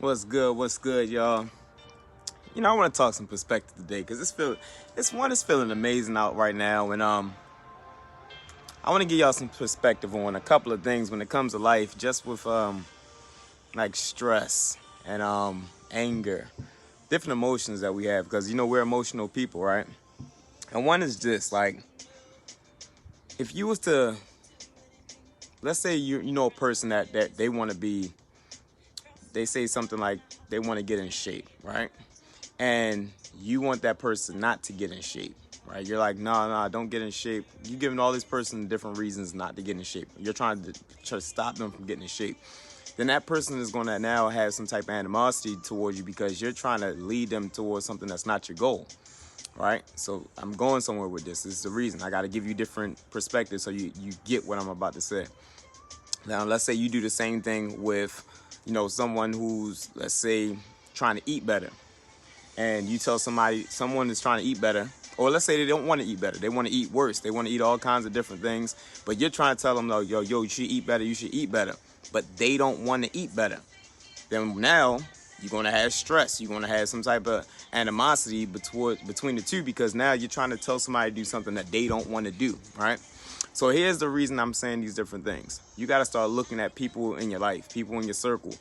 What's good, y'all? I want to talk some perspective today because it's feeling amazing out right now, and I want to give y'all some perspective on a couple of things when it comes to life, just with like stress and anger, different emotions that we have because we're emotional people, right? And one is this, like, if you was to, let's say you know a person that they want to be, they say something like they want to get in shape, right? And you want that person not to get in shape, right? You're like, no, don't get in shape. You're giving all these person different reasons not to get in shape. You're trying to stop them from getting in shape. Then that person is going to now have some type of animosity towards you because you're trying to lead them towards something that's not your goal, right? So I'm going somewhere with this. This is the reason. I got to give you different perspectives so you get what I'm about to say. Now, let's say you do the same thing with, someone who's, let's say, trying to eat better. And you tell someone is trying to eat better, or let's say they don't want to eat better, they want to eat worse, they want to eat all kinds of different things, but you're trying to tell them, yo, you should eat better, but they don't want to eat better. Then now you're going to have stress, you're going to have some type of animosity between the two because now you're trying to tell somebody to do something that they don't want to do, right? So here's the reason I'm saying these different things. You got to start looking at people in your life, people in your circle,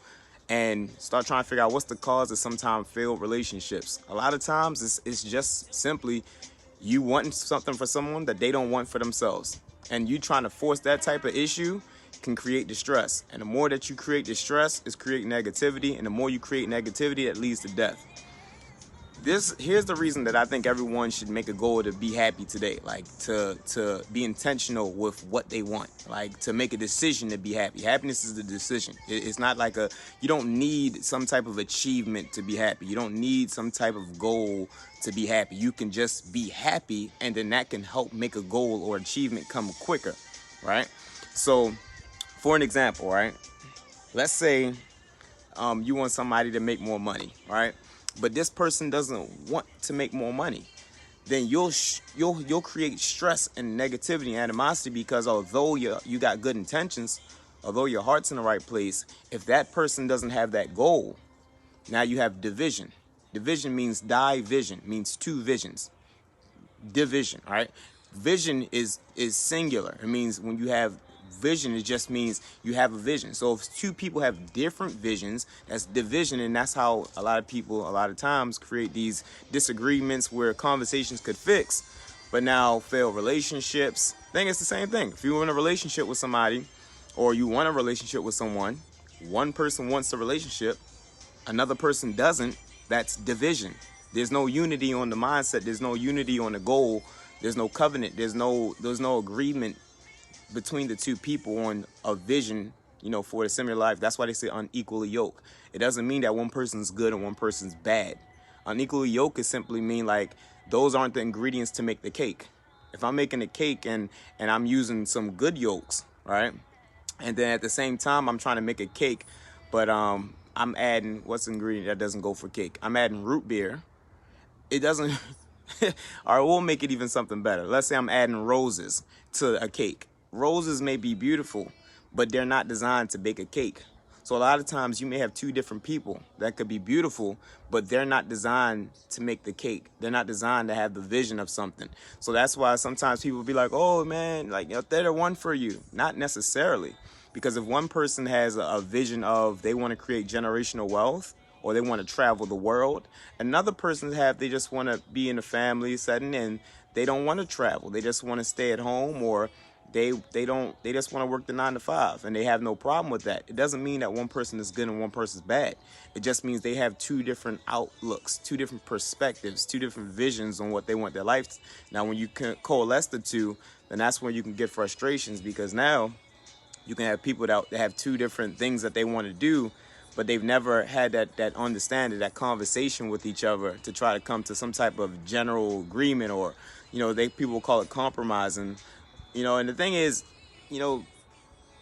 and start trying to figure out what's the cause of sometimes failed relationships. A lot of times it's just simply you wanting something for someone that they don't want for themselves. And you trying to force that type of issue can create distress. And the more that you create distress is create negativity. And the more you create negativity, it leads to death. Here's the reason that I think everyone should make a goal to be happy today, like to be intentional with what they want, like to make a decision to be happy. Happiness is a decision. It's not like you don't need some type of achievement to be happy. You don't need some type of goal to be happy. You can just be happy, and then that can help make a goal or achievement come quicker, right? So, for an example, right? Let's say you want somebody to make more money, right? But this person doesn't want to make more money. Then you'll create stress and negativity and animosity because although you got good intentions, although your heart's in the right place, if that person doesn't have that goal, now you have division. Division means division, means two visions. Division, right? Vision is singular. It means when you have vision, it just means you have a vision. So if two people have different visions, that's division, and that's how a lot of people a lot of times create these disagreements where conversations could fix, but now fail relationships. I think it's the same thing. If you're in a relationship with somebody or you want a relationship with someone, one person wants the relationship, another person doesn't, that's division. There's no unity on the mindset, there's no unity on the goal, there's no covenant, there's no agreement between the two people on a vision, for a similar life. That's why they say unequally yoked. It doesn't mean that one person's good and one person's bad. Unequally yoked is simply mean like those aren't the ingredients to make the cake. If I'm making a cake and I'm using some good yolks, right? And then at the same time I'm trying to make a cake, but I'm adding what's the ingredient that doesn't go for cake? I'm adding root beer. It doesn't all right, we'll make it even something better. Let's say I'm adding roses to a cake. Roses may be beautiful, but they're not designed to bake a cake. So a lot of times you may have two different people that could be beautiful, but they're not designed to make the cake. They're not designed to have the vision of something. So that's why sometimes people be like, oh man, like they're the one for you. Not necessarily. Because if one person has a vision of they want to create generational wealth, or they want to travel the world, another person they just want to be in a family setting and they don't want to travel. They just want to stay at home, or they just want to work the 9 to 5, and they have no problem with that. It doesn't mean that one person is good and one person's bad. It just means they have two different outlooks, two different perspectives, two different visions on what they want their life. Now, when you can coalesce the two, then that's when you can get frustrations, because now you can have people that have two different things that they want to do, but they've never had that understanding, that conversation with each other to try to come to some type of general agreement, or people call it compromising. And the thing is,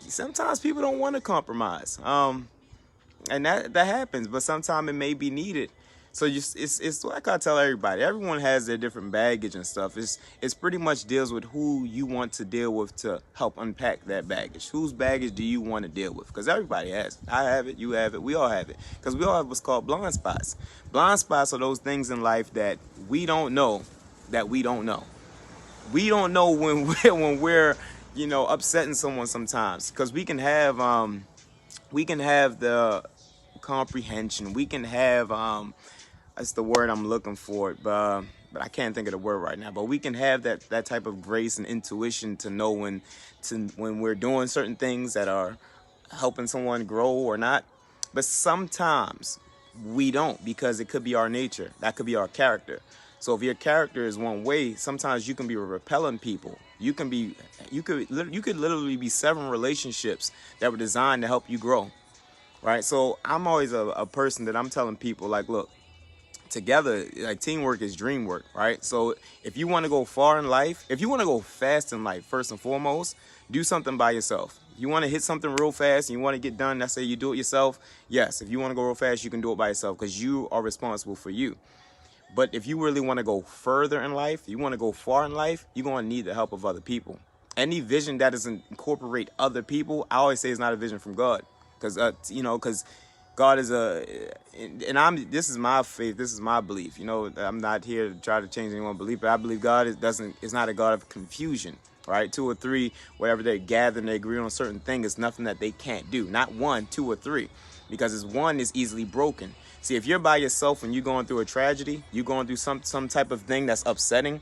sometimes people don't want to compromise. And that happens, but sometimes it may be needed So it's like I tell everybody. Everyone has their different baggage and stuff. It's pretty much deals with who you want to deal with to help unpack that baggage. Whose baggage do you want to deal with? Because everybody has it. I have it. You have it. We all have it. Because we all have what's called blind spots. Blind spots are those things in life that we don't know that we don't know. We don't know when we're upsetting someone sometimes, because we can have the comprehension. We can have that's the word I'm looking for, but I can't think of the word right now. But we can have that type of grace and intuition to know when we're doing certain things that are helping someone grow or not. But sometimes we don't, because it could be our nature. That could be our character. So if your character is one way, sometimes you can be repelling people. You could literally be severing relationships that were designed to help you grow, right? So I'm always a person that I'm telling people, like, look, together, like, teamwork is dream work, right? So if you want to go far in life, if you want to go fast in life, first and foremost, do something by yourself. You want to hit something real fast and you want to get done, let's say you do it yourself. Yes, if you want to go real fast, you can do it by yourself, because you are responsible for you. But if you really want to go further in life, you want to go far in life, you're going to need the help of other people. Any vision that doesn't incorporate other people, I always say, is not a vision from God. Because God is this is my faith, this is my belief. I'm not here to try to change anyone's belief, but I believe God is not a God of confusion, right? 2 or 3, wherever they gather and they agree on a certain thing, is nothing that they can't do. Not 1, 2, or 3, because one is easily broken. See, if you're by yourself and you're going through a tragedy, you're going through some type of thing that's upsetting,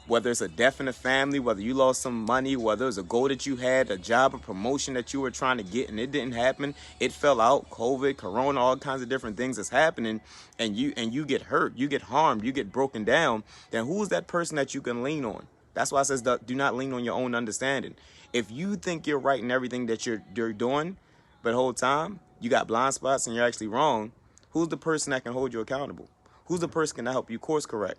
whether it's a death in the family, whether you lost some money, whether it's a goal that you had, a job, a promotion that you were trying to get and it didn't happen, it fell out, COVID, Corona, all kinds of different things that's happening, and you get hurt, you get harmed, you get broken down, then who's that person that you can lean on? That's why it says, do not lean on your own understanding. If you think you're right in everything that you're doing, but the whole time you got blind spots and you're actually wrong, who's the person that can hold you accountable? Who's the person that can help you course correct?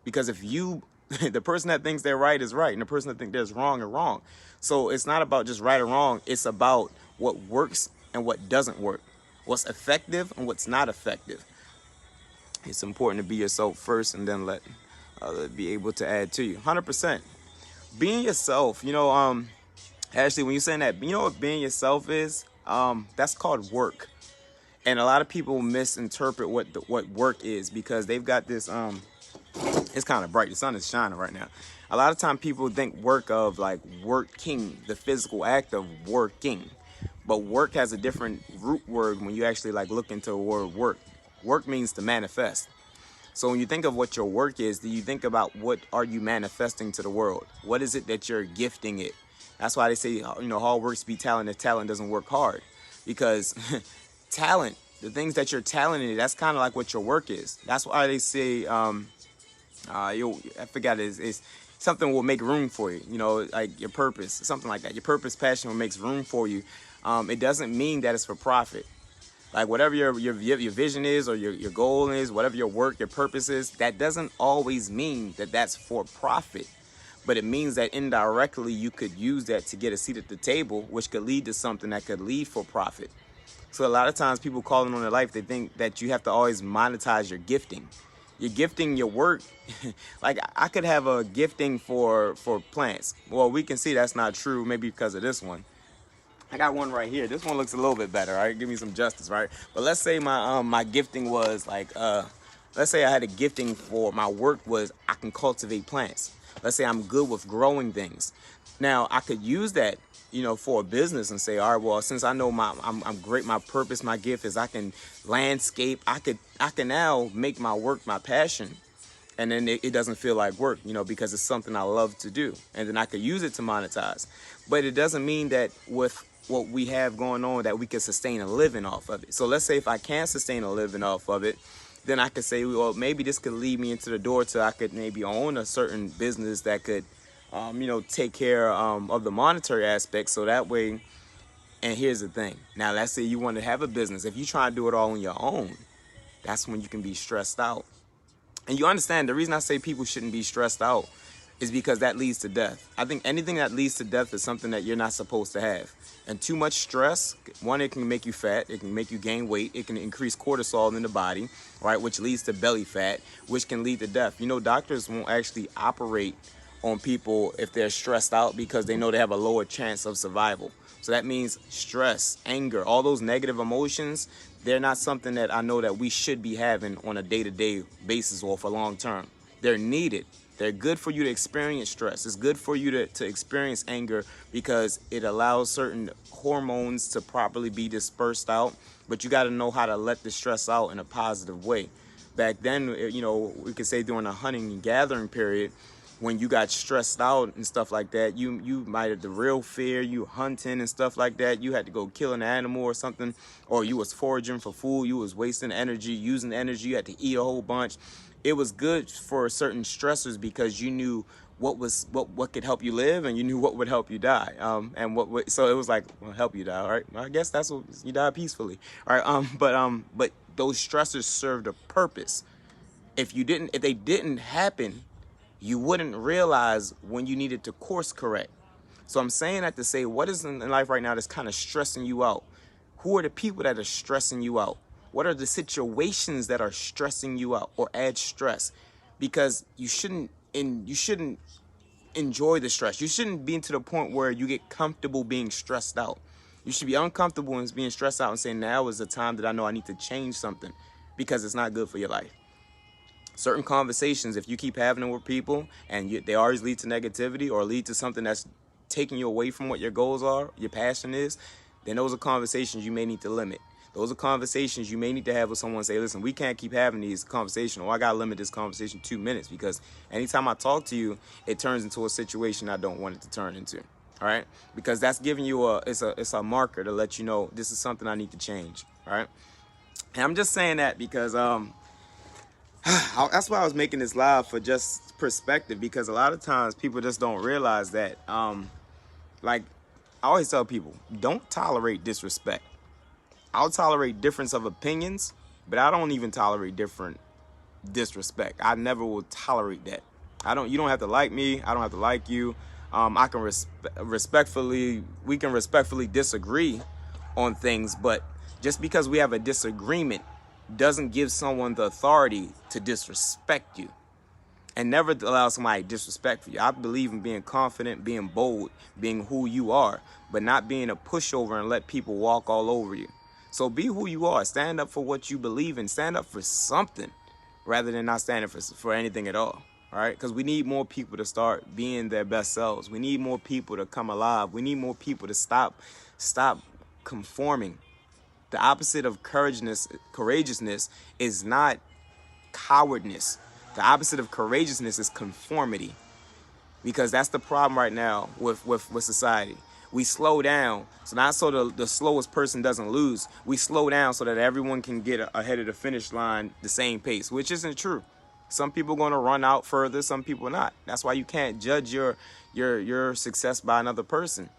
Because if the person that thinks they're right is right, and the person that thinks there's wrong are wrong. So it's not about just right or wrong. It's about what works and what doesn't work, what's effective and what's not effective. It's important to be yourself first, and then let others be able to add to you. 100%. Being yourself, actually, when you're saying that, you know what being yourself is? That's called work. And a lot of people misinterpret what work is, because they've got this, it's kind of bright. The sun is shining right now. A lot of time people think work of like working, the physical act of working. But work has a different root word when you actually like look into the word work. Work means to manifest. So when you think of what your work is, do you think about what are you manifesting to the world? What is it that you're gifting it? That's why they say, hard work beats talent if talent doesn't work hard. Because talent, the things that you're talented in, that's kind of like what your work is. That's why they say, I forgot it's something will make room for you, like your purpose, something like that. Your purpose, passion, will makes room for you. It doesn't mean that it's for profit. Like whatever your vision is, or your goal is, whatever your work, your purpose is, that doesn't always mean that that's for profit. But it means that indirectly you could use that to get a seat at the table, which could lead to something that could lead for profit. So a lot of times people calling on their life, they think that you have to always monetize your gifting. You're gifting your work. Like I could have a gifting for plants. Well, we can see that's not true, maybe because of this one. I got one right here. This one looks a little bit better, right? Give me some justice, right? But let's say my gifting was like, let's say I had a gifting for my work was I can cultivate plants. Let's say I'm good with growing things. Now I could use that, for a business and say, all right, well, since I know I'm great, my purpose, my gift is I can landscape. I can now make my work my passion. And then it doesn't feel like work, because it's something I love to do. And then I could use it to monetize. But it doesn't mean that with what we have going on that we can sustain a living off of it. So let's say if I can't sustain a living off of it, then I could say, well, maybe this could lead me into the door to I could maybe own a certain business that could, take care of the monetary aspect. So that way, and here's the thing. Now, let's say you want to have a business. If you try to do it all on your own, that's when you can be stressed out. And you understand the reason I say people shouldn't be stressed out is because that leads to death. I think anything that leads to death is something that you're not supposed to have. And too much stress, one, it can make you fat, it can make you gain weight, it can increase cortisol in the body, right, which leads to belly fat, which can lead to death. You know, doctors won't actually operate on people if they're stressed out because they know they have a lower chance of survival. So that means stress, anger, all those negative emotions, they're not something that I know that we should be having on a day-to-day basis or for long term. They're needed. They're good for you to experience stress. It's good for you to experience anger because it allows certain hormones to properly be dispersed out. But you got to know how to let the stress out in a positive way. Back then, you know, we could say during the hunting and gathering period, when you got stressed out and stuff like that, you might have the real fear, you hunting and stuff like that, you had to go kill an animal or something, or you was foraging for food, you was wasting energy, using energy, you had to eat a whole bunch. It was good for certain stressors because you knew what could help you live, and you knew what would help you die. So it was like, well, help you die, all right? I guess that's what you die peacefully, all right? But those stressors served a purpose. If they didn't happen, you wouldn't realize when you needed to course correct. So I'm saying that to say, what is in life right now that's kind of stressing you out? Who are the people that are stressing you out? What are the situations that are stressing you out or add stress? Because you shouldn't enjoy the stress. You shouldn't be to the point where you get comfortable being stressed out. You should be uncomfortable and being stressed out and saying, now is the time that I know I need to change something, because it's not good for your life. Certain conversations, if you keep having them with people and they always lead to negativity or lead to something that's taking you away from what your goals are, your passion is, then those are conversations you may need to limit. Those are conversations you may need to have with someone and say, listen, we can't keep having these conversations, or I got to limit this conversation 2 minutes, because anytime I talk to you, it turns into a situation I don't want it to turn into. All right? Because that's giving you it's a marker to let you know this is something I need to change. All right? And I'm just saying that because that's why I was making this live, for just perspective, because a lot of times people just don't realize that, like I always tell people, don't tolerate disrespect. I'll tolerate difference of opinions, but I don't even tolerate different disrespect. I never will tolerate that. You don't have to like me. I don't have to like you. I can we can respectfully disagree on things, but just because we have a disagreement doesn't give someone the authority to disrespect you. And never allow somebody to disrespect you. I believe in being confident, being bold, being who you are, but not being a pushover and let people walk all over you. So be who you are. Stand up for what you believe in. Stand up for something rather than not standing for anything at all. All right? Because we need more people to start being their best selves. We need more people to come alive. We need more people to stop conforming. The opposite of courageousness is not cowardness. The opposite of courageousness is conformity. Because that's the problem right now with society. We slow down, so not so the slowest person doesn't lose. We slow down so that everyone can get ahead of the finish line the same pace, which isn't true. Some people are going to run out further, some people not. That's why you can't judge your success by another person.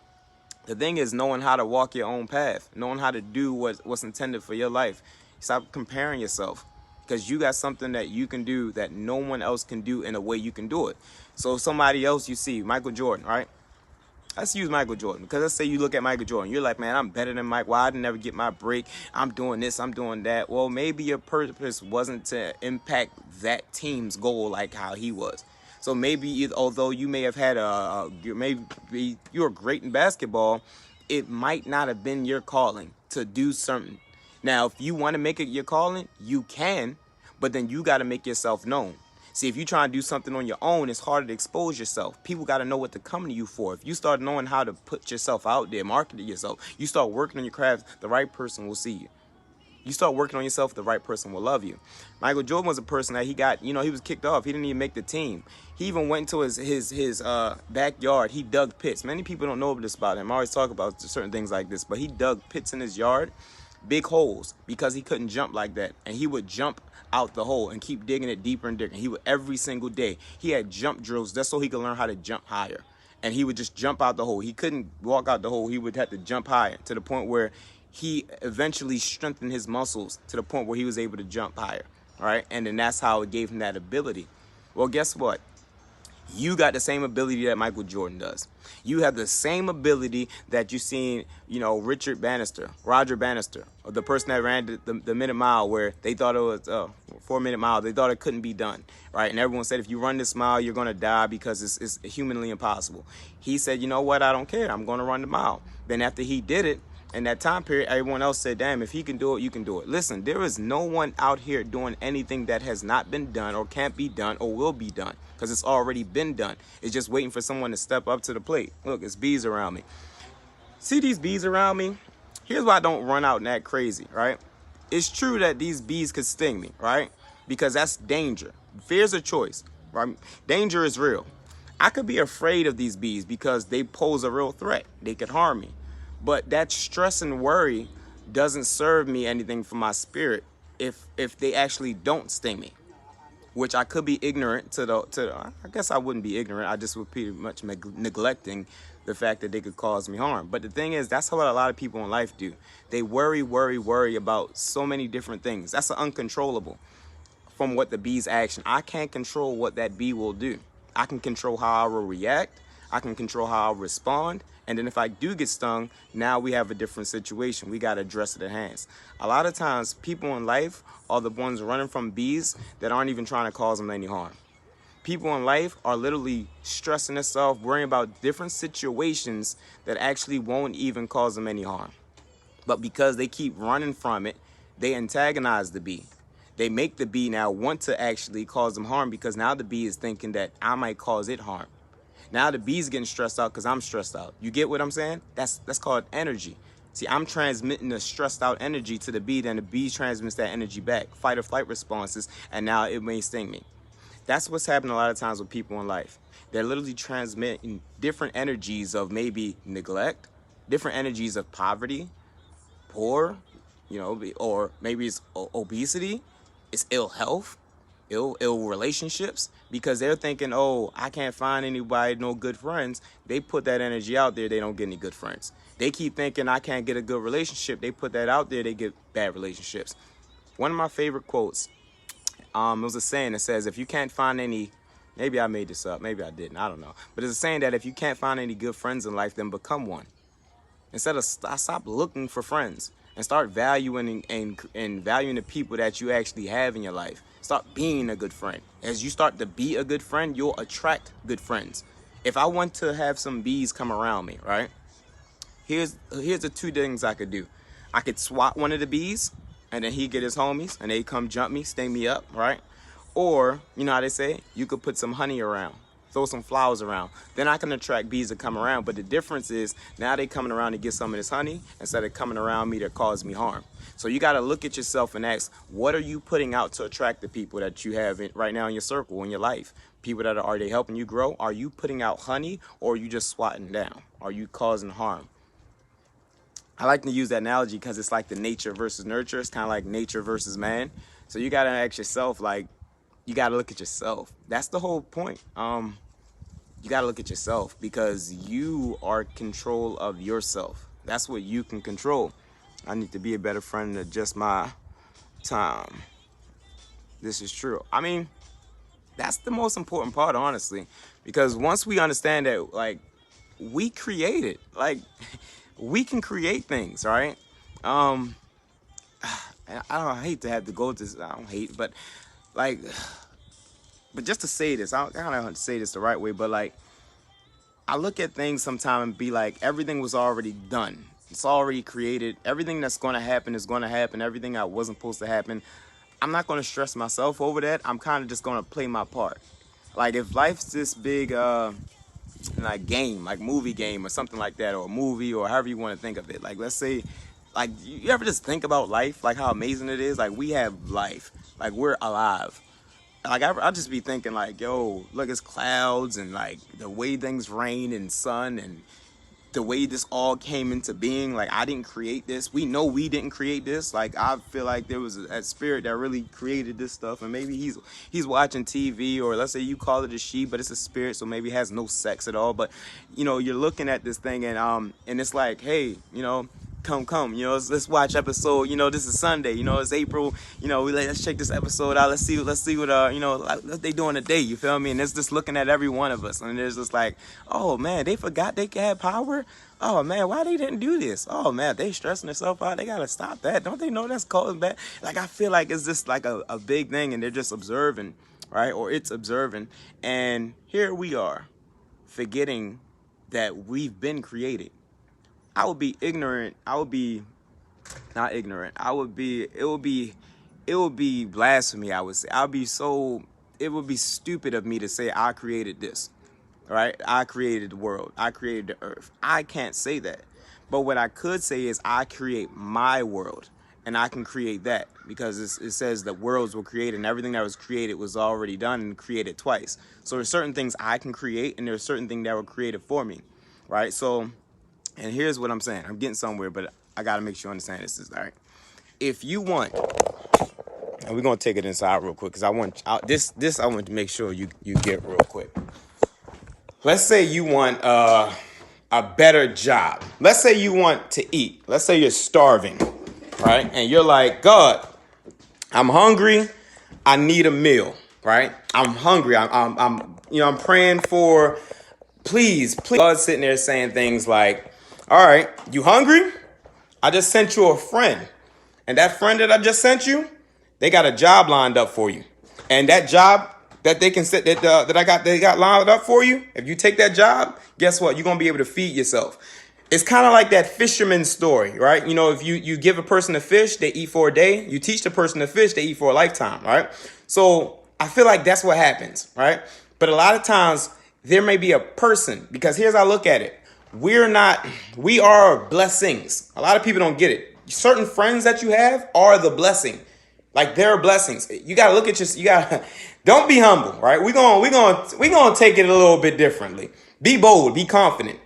The thing is knowing how to walk your own path, knowing how to do what's intended for your life. Stop comparing yourself, because you got something that you can do that no one else can do in a way you can do it. So somebody else, you see, Michael Jordan, right? Let's use Michael Jordan, because let's say you look at Michael Jordan. You're like, man, I'm better than Mike. Why I didn't never get my break? I'm doing this, I'm doing that. Well, maybe your purpose wasn't to impact that team's goal like how he was. So maybe, although you may have had maybe you were great in basketball, it might not have been your calling to do something. Now, if you want to make it your calling, you can, but then you got to make yourself known. See, if you try to do something on your own, it's harder to expose yourself. People got to know what to come to you for. If you start knowing how to put yourself out there, market yourself, you start working on your craft, the right person will see you. You start working on yourself, the right person will love you. Michael Jordan was a person that he was kicked off. He didn't even make the team. He even went into his backyard. He dug pits. Many people don't know this about him. I always talk about certain things like this, but he dug pits in his yard, big holes, because he couldn't jump like that. And he would jump out the hole and keep digging it deeper and deeper. He would every single day. He had jump drills just so he could learn how to jump higher. And he would just jump out the hole. He couldn't walk out the hole. He would have to jump higher, to the point where he eventually strengthened his muscles to the point where he was able to jump higher. All right. And then that's how it gave him that ability. Well, guess what? You got the same ability that Michael Jordan does. You have the same ability that you seen, Richard Bannister, Roger Bannister, or the person that ran the minute mile, where they thought it was 4 minute mile. They thought it couldn't be done, right? And everyone said, if you run this mile, you're going to die because it's humanly impossible. He said, you know what? I don't care. I'm going to run the mile. Then after he did it, in that time period, everyone else said, damn, if he can do it, you can do it. Listen, there is no one out here doing anything that has not been done or can't be done or will be done, because it's already been done. It's just waiting for someone to step up to the plate. Look, it's bees around me. See these bees around me? Here's why I don't run out and act crazy, right? It's true that these bees could sting me, right? Because that's danger. Fear's a choice, right? Danger is real. I could be afraid of these bees because they pose a real threat. They could harm me. But that stress and worry doesn't serve me anything for my spirit if they actually don't sting me, which I could be ignorant I guess I wouldn't be ignorant. I just would pretty much neglecting the fact that they could cause me harm. But the thing is, that's what a lot of people in life do. They worry about so many different things. That's uncontrollable from what the bee's action. I can't control what that bee will do. I can control how I will react. I can control how I'll respond. And then if I do get stung, now we have a different situation. We got to address it at hands. A lot of times, people in life are the ones running from bees that aren't even trying to cause them any harm. People in life are literally stressing themselves, worrying about different situations that actually won't even cause them any harm. But because they keep running from it, they antagonize the bee. They make the bee now want to actually cause them harm, because now the bee is thinking that I might cause it harm. Now the bee's getting stressed out because I'm stressed out. You get what I'm saying? That's called energy. See, I'm transmitting the stressed out energy to the bee, then the bee transmits that energy back. Fight or flight responses, and now it may sting me. That's what's happening a lot of times with people in life. They're literally transmitting different energies of maybe neglect, different energies of poverty, poor, or maybe it's obesity, it's ill health, ill relationships, because they're thinking, oh, I can't find anybody, no good friends. They put that energy out there, they don't get any good friends. They keep thinking I can't get a good relationship. They put that out there, they get bad relationships. One of my favorite quotes, it was a saying that says, if you can't find any, maybe I made this up, maybe I didn't, I don't know. But it's a saying that if you can't find any good friends in life, then become one. Instead of stop looking for friends and start valuing and valuing the people that you actually have in your life. Start being a good friend. As you start to be a good friend, you'll attract good friends. If I want to have some bees come around me, right? Here's the two things I could do. I could swat one of the bees, and then he get his homies, and they come jump me, sting me up, right? Or, you know how they say, you could put some honey around, throw some flowers around. Then I can attract bees to come around. But the difference is, now they coming around to get some of this honey instead of coming around me to cause me harm. So you got to look at yourself and ask, what are you putting out to attract the people that you have right now in your circle, in your life? People that are they helping you grow? Are you putting out honey, or are you just swatting down? Are you causing harm? I like to use that analogy because it's like the nature versus nurture. It's kind of like nature versus man. So you got to ask yourself, you got to look at yourself. That's the whole point. You got to look at yourself, because you are in control of yourself. That's what you can control. I need to be a better friend than just my time. This is true. I mean, that's the most important part, honestly, because once we understand that, we create it, we can create things, right? I hate to have to go to this. I don't hate, but just to say this, I don't know how to say this the right way, but I look at things sometimes and be like, everything was already done. It's already created. Everything that's going to happen is going to happen. Everything that wasn't supposed to happen, I'm not going to stress myself over that. I'm kind of just going to play my part. If life's this big game, movie game or something like that, or a movie, or however you want to think of it. Let's say, you ever just think about life, how amazing it is? We have life. We're alive. I just be thinking yo, look, it's clouds and the way things rain and sun and the way this all came into being. I didn't create this. We know we didn't create this. I feel like there was a spirit that really created this stuff, and maybe he's watching TV, or let's say you call it a she, but it's a spirit, so maybe it has no sex at all. But you're looking at this thing, and it's hey, come. You know, let's watch episode. You know, this is Sunday. You know, it's April. You know, let's check this episode out. Let's see what you know, what they doing today. You feel me? And it's just looking at every one of us, and there's just like, oh man, they forgot they had power. Oh man, why they didn't do this? Oh man, they stressing themselves out. They gotta stop that. Don't they know that's causing bad? Like, I feel like it's just like a big thing, and they're just observing, right? Or it's observing, and here we are, forgetting that we've been created. I would be ignorant. I would be not ignorant. It would be blasphemy, I would say. It would be stupid of me to say I created this, right? I created the world. I created the earth. I can't say that. But what I could say is I create my world, and I can create that because it says that worlds were created, and everything that was created was already done and created twice. So there's certain things I can create, and there's certain things that were created for me, right? So, and here's what I'm saying. I'm getting somewhere, but I got to make sure you understand this is all right. If you want, and we're going to take it inside real quick because I want to make sure you get real quick. Let's say you want a better job. Let's say you want to eat. Let's say you're starving, right? And you're like, God, I'm hungry. I need a meal, right? I'm hungry. I'm praying for, please. God's sitting there saying things like, all right, you hungry? I just sent you a friend. And that friend that I just sent you, they got a job lined up for you. And that job that they got lined up for you, if you take that job, guess what? You're going to be able to feed yourself. It's kind of like that fisherman story, right? You know, if you give a person a fish, they eat for a day. You teach the person to fish, they eat for a lifetime, right? So I feel like that's what happens, right? But a lot of times there may be a person, because here's how I look at it. We are blessings. A lot of people don't get it. Certain friends that you have are the blessing. Like, they're blessings. You got to look at don't be humble, right? We're going to take it a little bit differently. Be bold, be confident.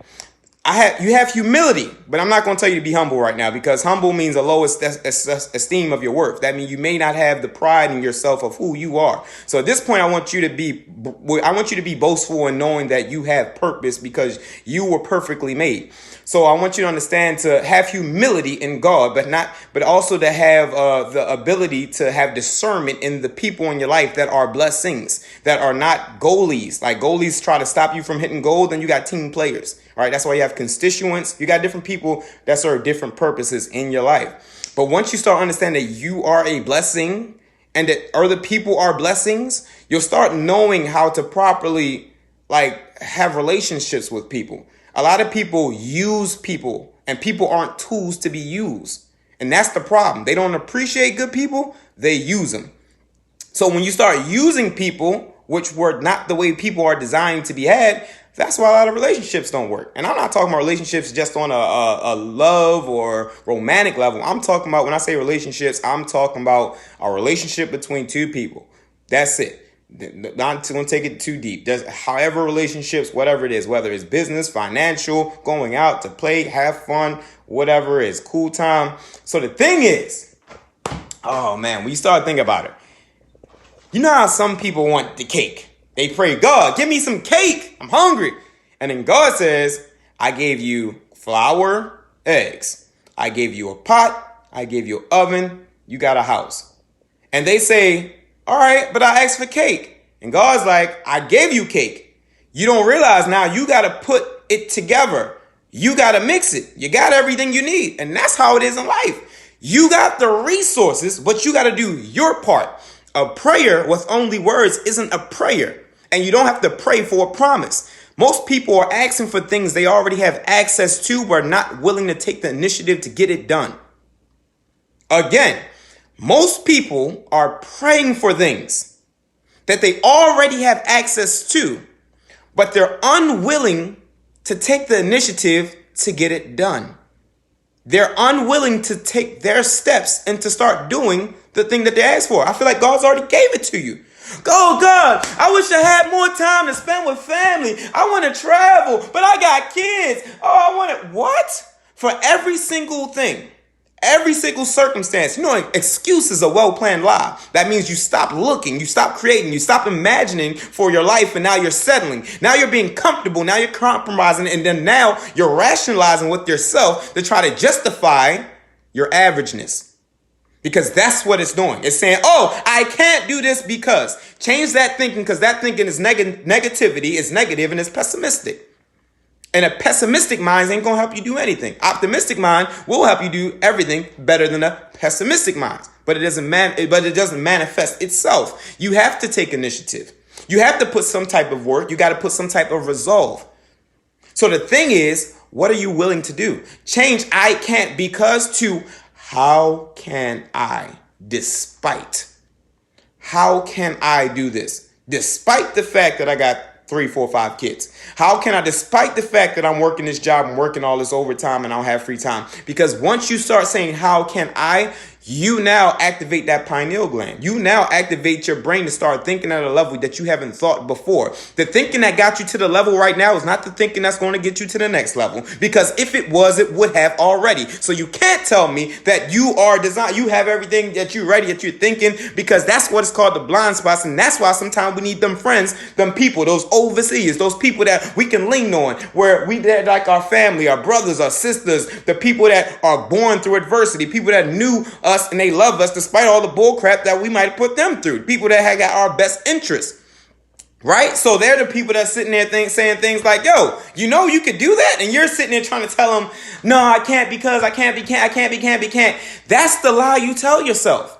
You have humility, but I'm not going to tell you to be humble right now, because humble means a low esteem of your worth. That means you may not have the pride in yourself of who you are. So at this point, I want you to be boastful in knowing that you have purpose because you were perfectly made. So I want you to understand to have humility in God, but also to have the ability to have discernment in the people in your life that are blessings, that are not goalies. Like, goalies try to stop you from hitting goal, then you got team players. All right, that's why you have constituents. You got different people that serve different purposes in your life. But once you start understanding that you are a blessing and that other people are blessings, you'll start knowing how to properly have relationships with people. A lot of people use people, and people aren't tools to be used. And that's the problem. They don't appreciate good people. They use them. So when you start using people, which were not the way people are designed to be had, that's why a lot of relationships don't work. And I'm not talking about relationships just on a love or romantic level. I'm talking about, when I say relationships, I'm talking about a relationship between two people. That's it. Not going to take it too deep. However, relationships, whatever it is, whether it's business, financial, going out to play, have fun, whatever it is, cool time. So the thing is, oh man, when you start thinking about it, you know how some people want the cake. They pray, God, give me some cake. I'm hungry. And then God says, I gave you flour, eggs. I gave you a pot. I gave you an oven. You got a house. And they say, all right, but I asked for cake. And God's like, I gave you cake. You don't realize now you got to put it together. You got to mix it. You got everything you need. And that's how it is in life. You got the resources, but you got to do your part. A prayer with only words isn't a prayer. And you don't have to pray for a promise. Most people are asking for things they already have access to, but are not willing to take the initiative to get it done. Again, most people are praying for things that they already have access to, but they're unwilling to take the initiative to get it done. They're unwilling to take their steps and to start doing the thing that they asked for. I feel like God's already gave it to you. Oh, God, I wish I had more time to spend with family. I want to travel, but I got kids. Oh, I want it. What? For every single thing, Every single circumstance. You know, an excuse is a well-planned lie. That means you stop looking, you stop creating, you stop imagining for your life, and now you're settling. Now you're being comfortable, now you're compromising, and then now you're rationalizing with yourself to try to justify your averageness. Because that's what it's doing. It's saying, oh, I can't do this because. Change that thinking, because that thinking is negativity, is negative, and it's pessimistic. And a pessimistic mind ain't going to help you do anything. Optimistic mind will help you do everything better than a pessimistic mind. But it doesn't manifest itself. You have to take initiative. You have to put some type of work. You got to put some type of resolve. So the thing is, what are you willing to do? Change I can't because to how can I despite? How can I do this? Despite the fact that I got 3, 4, 5 kids. How can I, despite the fact that I'm working this job and working all this overtime and I don't have free time? Because once you start saying, how can I, you now activate that pineal gland. You now activate your brain to start thinking at a level that you haven't thought before. The thinking that got you to the level right now is not the thinking that's going to get you to the next level. Because if it was, it would have already. So you can't tell me that you are designed, you have everything that you're ready, that you're thinking, because that's what is called the blind spots. And that's why sometimes we need them friends, them people, those overseers, those people that we can lean on, where they're like our family, our brothers, our sisters, the people that are born through adversity, people that knew us and they love us despite all the bull crap that we might have put them through. People that had got our best interests. Right? So they're the people that's sitting there saying things like, yo, you know you could do that? And you're sitting there trying to tell them, no, I can't because I can't. That's the lie you tell yourself.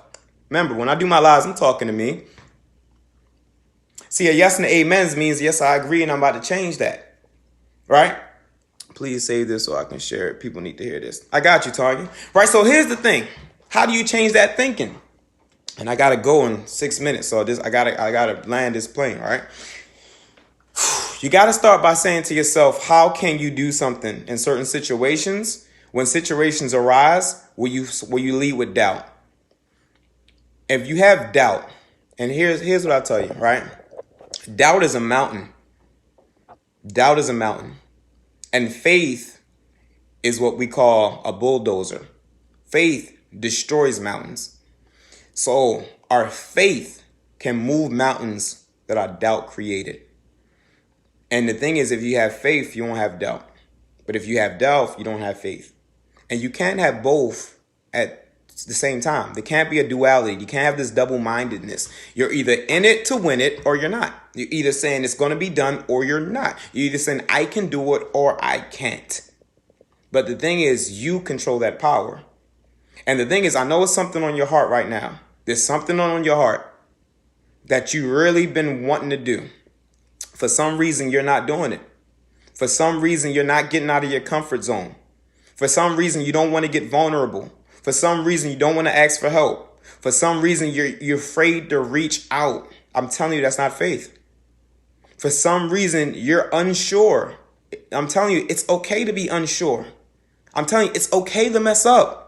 Remember, when I do my lies, I'm talking to me. See, a yes and an amen means, yes, I agree, and I'm about to change that. Right? Please save this so I can share it. People need to hear this. I got you, Tanya. Right? So here's the thing. How do you change that thinking? And I gotta go in 6 minutes, so I gotta land this plane, right? You gotta start by saying to yourself, how can you do something in certain situations? When situations arise, will you lead with doubt? If you have doubt, and here's what I'll tell you, right? Doubt is a mountain. Doubt is a mountain. And faith is what we call a bulldozer. Faith destroys mountains. So our faith can move mountains that our doubt created. And the thing is, if you have faith, you won't have doubt. But if you have doubt, you don't have faith. And you can't have both at the same time. There can't be a duality. You can't have this double-mindedness. You're either in it to win it or you're not. You're either saying it's going to be done or you're not. You're either saying I can do it or I can't. But the thing is, you control that power. And the thing is, I know it's something on your heart right now. There's something on your heart that you really been wanting to do. For some reason, you're not doing it. For some reason, you're not getting out of your comfort zone. For some reason, you don't want to get vulnerable. For some reason, you don't want to ask for help. For some reason, you're afraid to reach out. I'm telling you, that's not faith. For some reason, you're unsure. I'm telling you, it's okay to be unsure. I'm telling you, it's okay to mess up.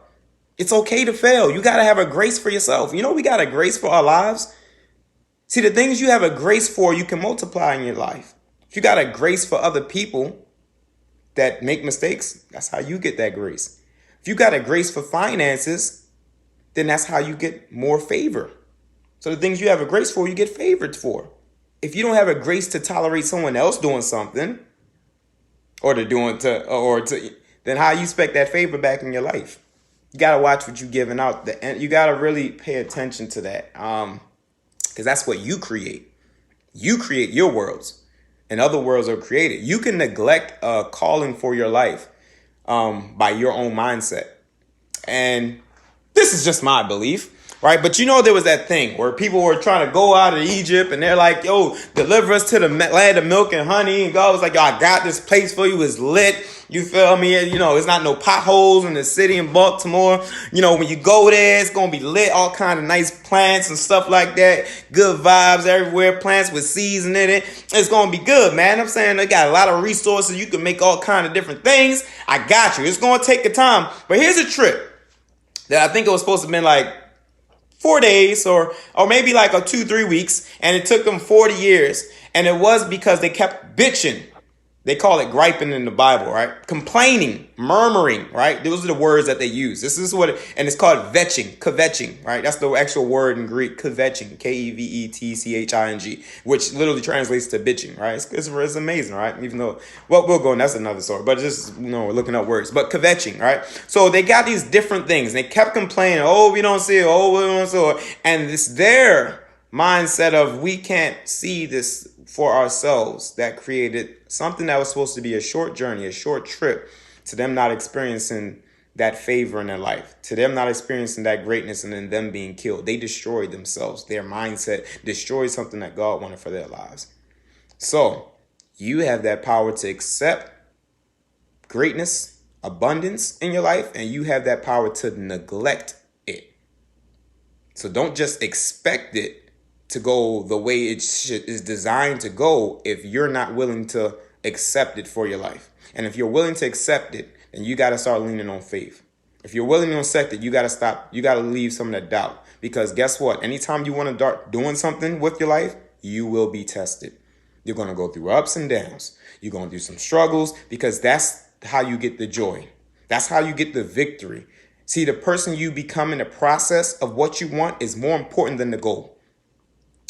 It's okay to fail. You got to have a grace for yourself. You know, we got a grace for our lives. See, the things you have a grace for, you can multiply in your life. If you got a grace for other people that make mistakes, that's how you get that grace. If you got a grace for finances, then that's how you get more favor. So the things you have a grace for, you get favored for. If you don't have a grace to tolerate someone else doing something, then how you expect that favor back in your life? You got to watch what you're giving out. You got to really pay attention to that. Because that's what you create. You create your worlds, and other worlds are created. You can neglect a calling for your life by your own mindset. And this is just my belief, right? But you know, there was that thing where people were trying to go out of Egypt and they're like, yo, deliver us to the land of milk and honey. And God was like, yo, I got this place for you. It's lit. You feel me? You know, it's not no potholes in the city in Baltimore. You know, when you go there, it's going to be lit. All kind of nice plants and stuff like that. Good vibes everywhere. Plants with seeds in it. It's going to be good, man. I'm saying they got a lot of resources. You can make all kind of different things. I got you. It's going to take a time. But here's a trip that I think it was supposed to have been like 4 days or maybe like 2-3 weeks. And it took them 40 years. And it was because they kept bitching. They call it griping in the Bible, right? Complaining, murmuring, right? Those are the words that they use. This is what, and it's called kvetching, right? That's the actual word in Greek, kvetching, K-E-V-E-T-C-H-I-N-G, which literally translates to bitching, right? It's amazing, right? Even though, well, we'll go, and that's another story, but just, we're looking up words. But kvetching, right? So they got these different things. They kept complaining, oh, we don't see it, oh, we don't see it. And it's their mindset of we can't see this for ourselves that created something that was supposed to be a short journey, a short trip, to them not experiencing that favor in their life, to them not experiencing that greatness, and then them being killed. They destroyed themselves. Their mindset destroyed something that God wanted for their lives. So you have that power to accept greatness, abundance in your life, and you have that power to neglect it. So don't just expect it to go the way it is designed to go if you're not willing to accept it for your life. And if you're willing to accept it, then you got to start leaning on faith. If you're willing to accept it, you got to stop. You got to leave some of that doubt. Because guess what? Anytime you want to start doing something with your life, you will be tested. You're going to go through ups and downs. You're going to do some struggles, because that's how you get the joy. That's how you get the victory. See, the person you become in the process of what you want is more important than the goal.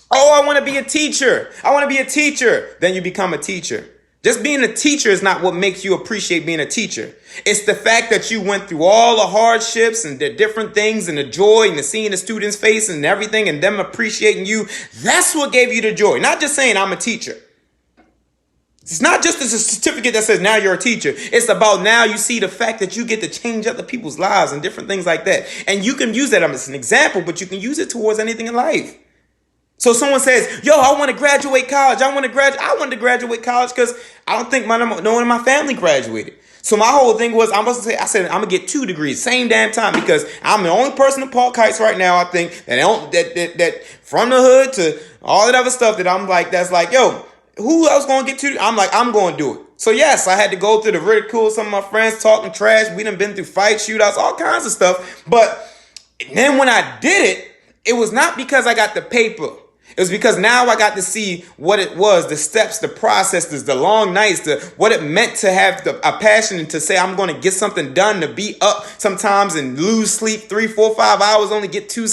Oh, I want to be a teacher. I want to be a teacher. Then you become a teacher. Just being a teacher is not what makes you appreciate being a teacher. It's the fact that you went through all the hardships and the different things and the joy and the seeing the students' face and everything and them appreciating you. That's what gave you the joy. Not just saying I'm a teacher. It's not just a certificate that says now you're a teacher. It's about now you see the fact that you get to change other people's lives and different things like that. And you can use that as an example, but you can use it towards anything in life. So someone says, yo, I want to graduate college. I wanted to graduate college because I don't think no one in my family graduated. So my whole thing was, I said, I'm going to get 2 degrees, same damn time, because I'm the only person in Paul Kites right now, I think, that from the hood to all that other stuff that I'm like, that's like, yo, who else going to get 2? I'm like, I'm going to do it. So yes, I had to go through the ridicule, some of my friends talking trash. We done been through fights, shootouts, all kinds of stuff. But then when I did it, it was not because I got the paper. It was because now I got to see what it was, the steps, the processes, the long nights, what it meant to have a passion and to say I'm going to get something done, to be up sometimes and lose sleep 3, 4, 5 hours, only get 2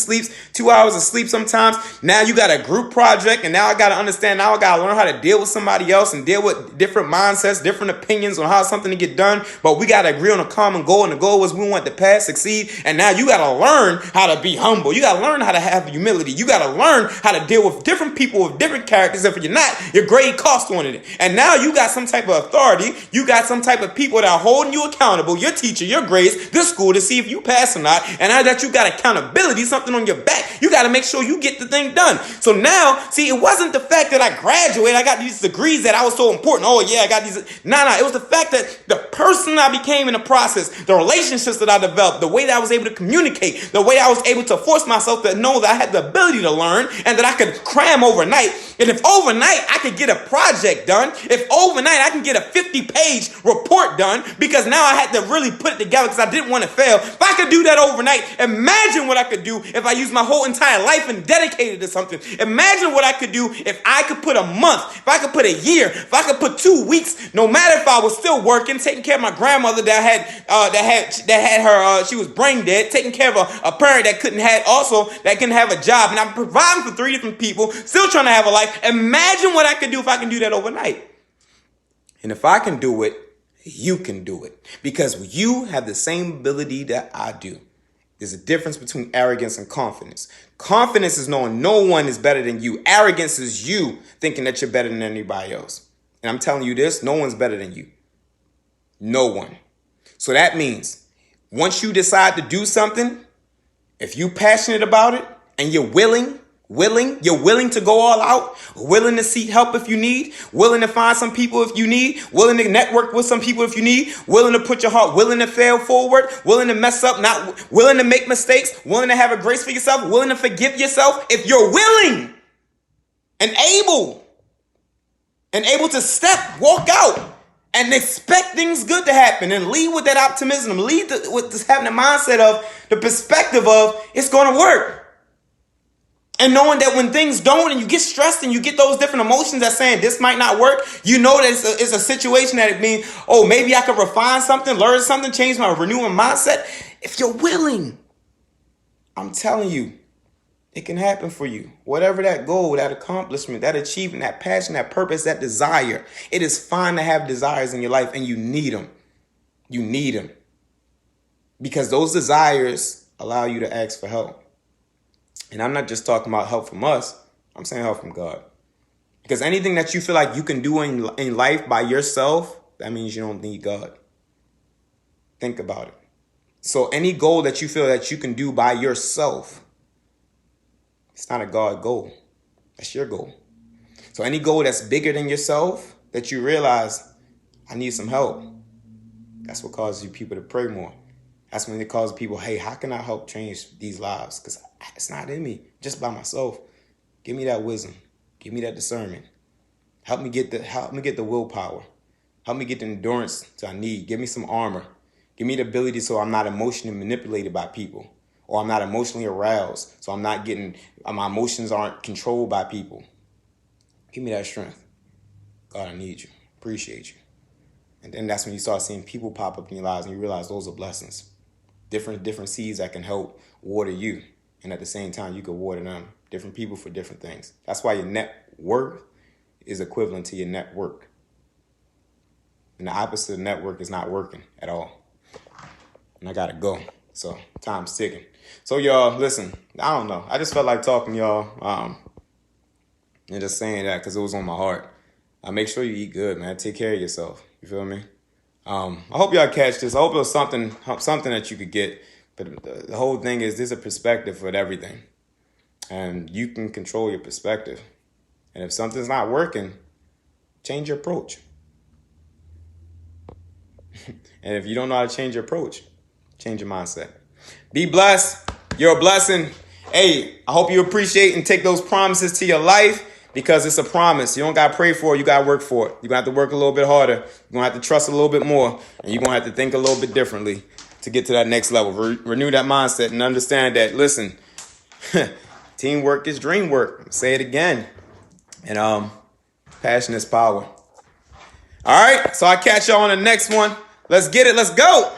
hours of sleep sometimes. Now you got a group project, and now I got to understand, now I got to learn how to deal with somebody else and deal with different mindsets, different opinions on how something to get done. But we got to agree on a common goal, and the goal was we want the past succeed. And now you got to learn how to be humble. You got to learn how to have humility. You got to learn how to deal with different people with different characters. If you're not, your grade cost on it. And now you got some type of authority. You got some type of people that are holding you accountable, your teacher, your grades, this school, to see if you pass or not. And now that you got accountability, something on your back, you got to make sure you get the thing done. So now, see, it wasn't the fact that I graduated, I got these degrees that I was so important. Oh yeah, I got these. No, it was the fact that the person I became in the process, the relationships that I developed, the way that I was able to communicate, the way I was able to force myself to know that I had the ability to learn and that I could cram overnight. And if overnight I could get a project done, if overnight I can get a 50-page report done, because now I had to really put it together because I didn't want to fail. If I could do that overnight, imagine what I could do if I used my whole entire life and dedicated to something. Imagine what I could do if I could put a month, if I could put a year, if I could put 2 weeks, no matter if I was still working, taking care of my grandmother that had her, she was brain dead, taking care of a parent that couldn't have a job, and I'm providing for 3 different people, still trying to have a life. Imagine what I could do if I can do that overnight. And if I can do it, you can do it, because you have the same ability that I do. There's a difference between arrogance and confidence. Confidence is knowing no one is better than you. Arrogance is you thinking that you're better than anybody else. And I'm telling you this, no one's better than you. No one. So that means once you decide to do something, if you're passionate about it and you're willing to go all out, willing to seek help if you need, willing to find some people if you need, willing to network with some people if you need, willing to put your heart, willing to fail forward, willing to mess up, not willing to make mistakes, willing to have a grace for yourself, willing to forgive yourself. If you're willing and able to walk out and expect things good to happen and lead with that optimism, with this having the mindset of the perspective of it's going to work. And knowing that when things don't and you get stressed and you get those different emotions that saying this might not work, you know that it's a situation that it means, oh, maybe I could refine something, learn something, change my renewing mindset. If you're willing, I'm telling you, it can happen for you. Whatever that goal, that accomplishment, that achievement, that passion, that purpose, that desire, it is fine to have desires in your life, and you need them. You need them. Because those desires allow you to ask for help. And I'm not just talking about help from us. I'm saying help from God. Because anything that you feel like you can do in life by yourself, that means you don't need God. Think about it. So any goal that you feel that you can do by yourself, it's not a God goal. That's your goal. So any goal that's bigger than yourself, that you realize, I need some help. That's what causes you people to pray more. That's when it causes people, hey, how can I help change these lives? Because it's not in me, just by myself. Give me that wisdom. Give me that discernment. Help me get the willpower. Help me get the endurance that I need. Give me some armor. Give me the ability so I'm not emotionally manipulated by people. Or I'm not emotionally aroused. So my emotions aren't controlled by people. Give me that strength. God, I need you. Appreciate you. And then that's when you start seeing people pop up in your lives and you realize those are blessings. Different seeds that can help water you. And at the same time, you can water them. Different people for different things. That's why your net worth is equivalent to your network. And the opposite of network is not working at all. And I got to go. So time's ticking. So y'all, listen, I don't know. I just felt like talking to y'all and just saying that because it was on my heart. Make sure you eat good, man. Take care of yourself. You feel me? I hope y'all catch this. I hope it was something that you could get. But the whole thing is there's a perspective with everything. And you can control your perspective. And if something's not working, change your approach. And if you don't know how to change your approach, change your mindset. Be blessed. You're a blessing. Hey, I hope you appreciate and take those promises to your life because it's a promise. You don't got to pray for it. You got to work for it. You're going to have to work a little bit harder. You're going to have to trust a little bit more. And you're going to have to think a little bit differently to get to that next level. Renew that mindset and understand that, listen, teamwork is dream work. Say it again. And passion is power. All right. So I'll catch y'all on the next one. Let's get it. Let's go.